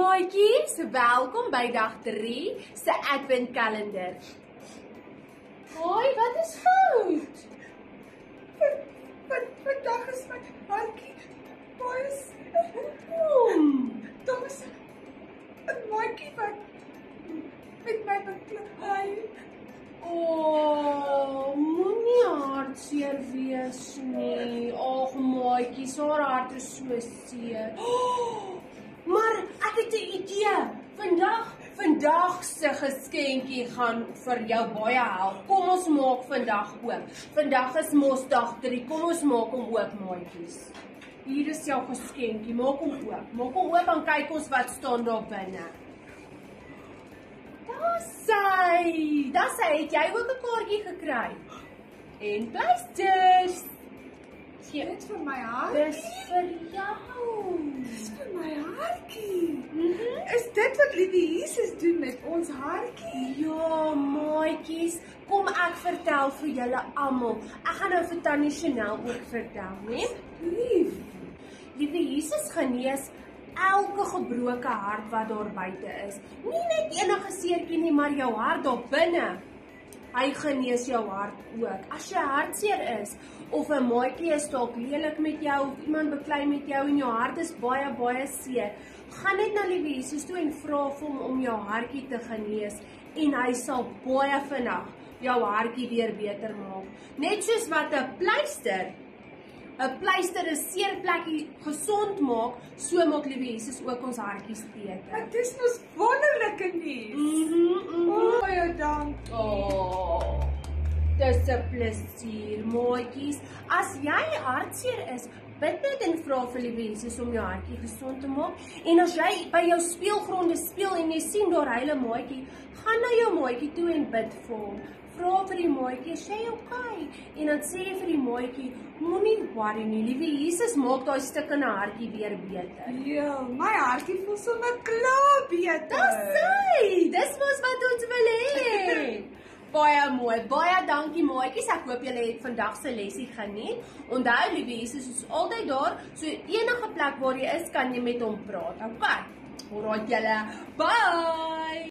maatjies, welkom by dag 3 se adventkalender. Hoi, wat is fout? Vandag is my hartjie baie daar is 'n maatjie wat met my beklei. Moenie hartseer wees nie. Ag maatjies, haar hart is so seer. Maar ek het 'n idee. Vandag se geskenkie gaan vir jou baie help. Kom ons maak vandag oop. Vandag is mos dag 3. Kom ons maak hom oop, maatjies. Hier is jou geskenkie. Maak hom oop. Maak hom oop en kyk ons wat staan daar binne. Daar sê, het jy ook 'n kaartjie gekry? En pleisters. Dit vir my hart. Dis vir jou. Dis vir my hartjie. Is dit wat Liewe Jesus doen met ons hartjie? Ja, maatjies, kom ek vertel vir julle almal. Ek gaan nou vir Tannie Chanel ook vertel, né? Lief. Liewe Jesus genees elke gebroke hart wat daar buite is. Nie net enige seertjie nie, maar jou hart daar binne. Hy genees jou hart ook. As jy hartseer is of 'n maatjie is dalk lelik met jou of iemand beklei met jou en jou hart is baie seer, gaan net na Liewe Jesus toe en vra vir hom om jou hartjie te genees en hy sal baie vinnig jou hartjie weer beter maak. Net soos wat 'n pleister 'n seer plekkie gesond maak, so maak Liewe Jesus ook ons hartjies beter. Dit is mos wonderlike nuus. Baie dankie. Dis 'n plesier, maatjies. As jy hartseer is, bid net en vra vir Liewe Jesus om jou hartjie gesond te maak. En as jy by jou speelgronde speel en jy sien daar huil 'n maatjie, gaan na jou maatjie toe en bid vir hom. Vra vir die maatjie, "Is jy okay?" En dan sê jy vir die maatjie, "Moenie worry nie, Liewe Jesus maak daai stukkende hartjie weer beter." Ja, my hartjie voel sommer klaar beter. Dis mos wat ons wil hê. Baie mooi, baie dankie maatjies. Ek hoop julle het vandag se lesie geniet. Onthou, Liewe Jesus is altyd daar, so enige plek waar jy is, kan jy met hom praat. Okay. Alright julle. Bye.